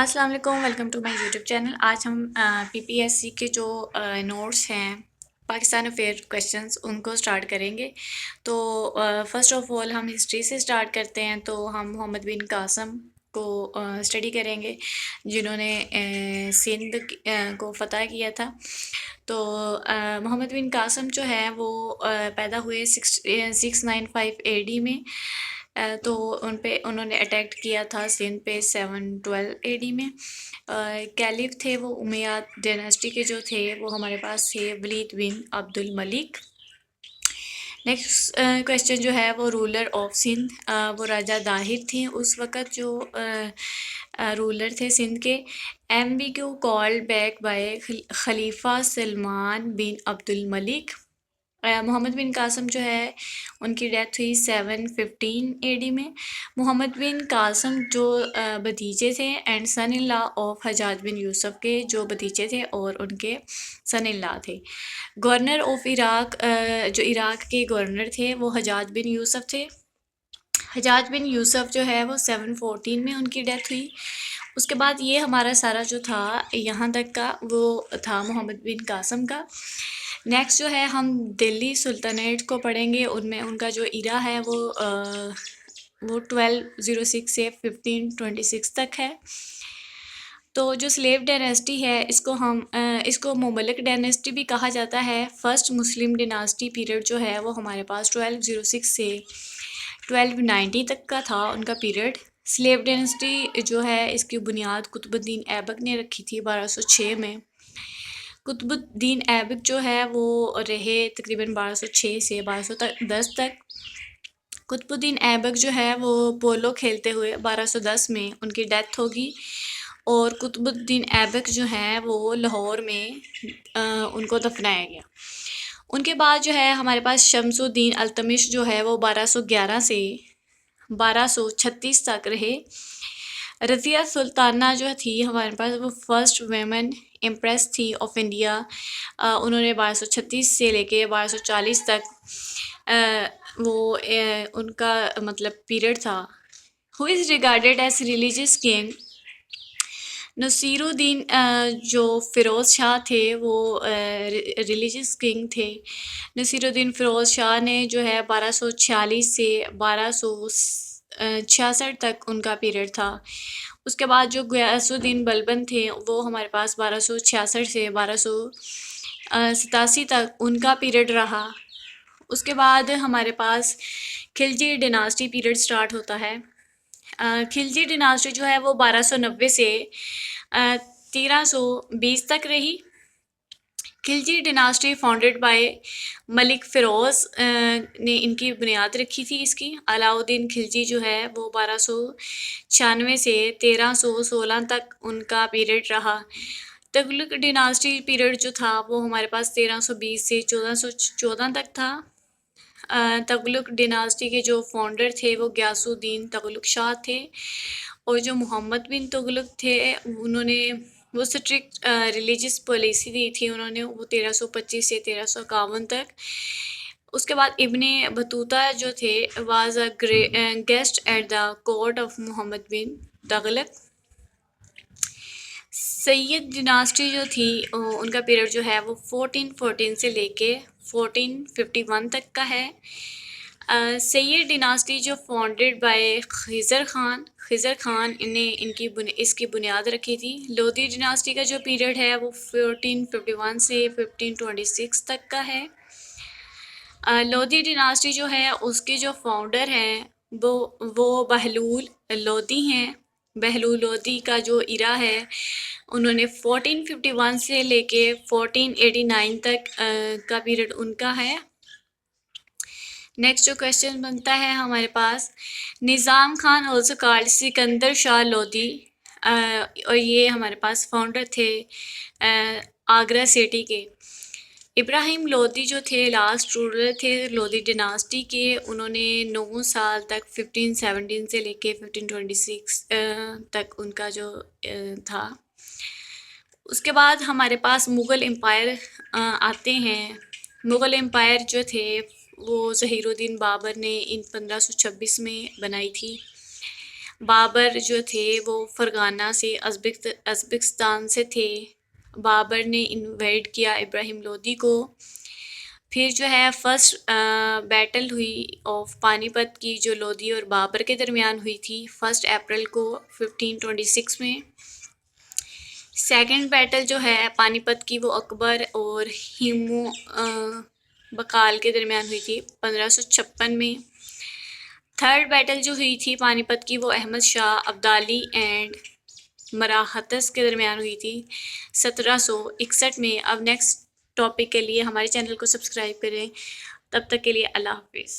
अस्सलाम वालेकुम, welcome to my YouTube channel. आज हम पीपीएससी के जो नोट्स हैं पाकिस्तान अफेयर क्वेश्चंस उनको स्टार्ट करेंगे। तो फर्स्ट ऑफ ऑल हम हिस्ट्री से स्टार्ट करते हैं। तो हम मोहम्मद बिन कासम को स्टडी करेंगे, जिन्होंने सिंध को फ़तह किया था। तो मोहम्मद बिन कासम जो है वो पैदा हुए 695 AD में। तो उन्होंने अटैक किया था सिंध पे 712 AD में। कैलिफ थे वो उमैयाद डायनेस्टी के जो थे वो हमारे पास थे वलीद बिन अब्दुल मलिक। नेक्स्ट क्वेश्चन जो है वो रूलर ऑफ सिंध, वो राजा दाहिर थे उस वक़्त जो रूलर थे सिंध के। MBQ कॉल्ड बैक बाय खलीफा सलमान बिन अब्दुल मलिक। मोहम्मद बिन कासम जो है उनकी डेथ हुई 715 AD में। मोहम्मद बिन कासम जो भतीजे थे and son in law of Hajjaj bin Yusuf के जो भतीजे थे और उनके सन इन लॉ थे। गवर्नर ऑफ इराक, जो इराक के गवर्नर थे वो हजाज बिन यूसुफ थे। हजाज बिन यूसुफ जो है वो 714 में उनकी डेथ हुई। उसके बाद ये हमारा सारा जो था यहाँ तक का वो था मोहम्मद बिन कासम का। नेक्स्ट जो है हम दिल्ली सुल्तानेट को पढ़ेंगे। उनमें उनका जो इरा है वो 1206 से 1526 तक है। तो जो स्लेव डायनेस्टी है इसको मुमल्लिक डायनेस्टी भी कहा जाता है। फर्स्ट मुस्लिम डायनेस्टी पीरियड जो है वो हमारे पास 1206 से 1290 तक का था उनका पीरियड। स्लेव डायनेस्टी जो है इसकी बुनियाद कुतुबुद्दीन ऐबक ने रखी थी 1206 में। कुतुबुद्दीन ऐबक जो है वो रहे तकरीबन 1206 से 1210 तक। कुतुबुद्दीन ऐबक जो है वो पोलो खेलते हुए 1210 में उनकी डेथ होगी। और कुतुबुद्दीन ऐबक जो है वो लाहौर में उनको दफनाया गया। उनके बाद जो है हमारे पास शमसुद्दीन अल्तमिश जो है वो 1211 से 1236 तक रहे। रज़िया सुल्ताना जो थी हमारे पास वो फर्स्ट वेमेन इम्प्रेस थी ऑफ इंडिया। उन्होंने 1236 से लेके 1240 तक उनका मतलब पीरियड था। Who is regarded as religious king? Nasiruddin जो फ़िरोज़ शाह थे वो रिलीजियस किंग थे। नसीरुद्दीन फ़िरोज़ शाह ने जो है 1246 से 1266 तक उनका पीरियड था। उसके बाद जो गयासुद्दीन बलबन थे वो हमारे पास 1266 से 1287 तक उनका पीरियड रहा। उसके बाद हमारे पास खिलजी डिनास्टी पीरियड स्टार्ट होता है। खिलजी डिनास्टी जो है वो 1290 से 1320 तक रही। Khilji dynasty founded by Malik Firoz ने इनकी बुनियाद रखी थी इसकी। अलाउद्दीन खिलजी जो है वो 1296 से 1316 तक उनका पीरियड रहा। तुगलक डिनास्टी पीरियड जो था वो हमारे पास 1320 से 1414 तक था। तुगलक डिनास्टी के जो फाउंडर थे वो गयासुद्दीन तुगलक शाह थे। और जो मोहम्मद बिन तुगलक थे उन्होंने वो स्ट्रिक्ट रिलीजियस पॉलिसी दी थी उन्होंने, वो 1325 से 1351 तक। उसके बाद इब्ने बतूता जो थे was a guest at the court of Mohammad bin Tughlaq. Sayyid dynasty जो थी उनका पीरियड जो है वो 1414 से लेके 1451 तक का है। सैयद डिनास्टी जो फाउंडेड बाय खिज़र खान ने इसकी बुनियाद रखी थी। लोधी डिनास्टी का जो पीरियड है वो 1451 से 1526 तक का है। लोधी डिनास्टी जो है उसके जो फाउंडर हैं वो बहलूल लोधी हैं। बहलूल लोधी का जो इरा है उन्होंने 1451 से लेके 1489 तक का पीरियड उनका है। नेक्स्ट जो क्वेश्चन बनता है हमारे पास, निज़ाम खान ऑल्सो कॉल्ड सिकंदर शाह लोधी, और ये हमारे पास फाउंडर थे आगरा सिटी के। इब्राहिम लोधी जो थे लास्ट रूलर थे लोधी डिनास्टी के। उन्होंने 9 साल तक 1517 से लेके 1526 तक उनका जो था। उसके बाद हमारे पास मुग़ल एम्पायर आते हैं। मुग़ल एम्पायर जो थे वो ज़हीरुद्दीन बाबर ने इन 1526 में बनाई थी। बाबर जो थे वो फरगाना से अज़्बेकिस्तान से थे। बाबर ने इन्वाइट किया इब्राहिम लोदी को। फिर जो है फर्स्ट बैटल हुई ऑफ पानीपत की जो लोदी और बाबर के दरमियान हुई थी 1 अप्रैल को 1526 में। सेकंड बैटल जो है पानीपत की वो अकबर और हिमू बकाल के दरमियान हुई थी 1556 में। थर्ड बैटल जो हुई थी पानीपत की वो अहमद शाह अब्दाली एंड मराहतस के दरमियान हुई थी 1761 में। अब नेक्स्ट टॉपिक के लिए हमारे चैनल को सब्सक्राइब करें। तब तक के लिए अल्लाह हाफिज़।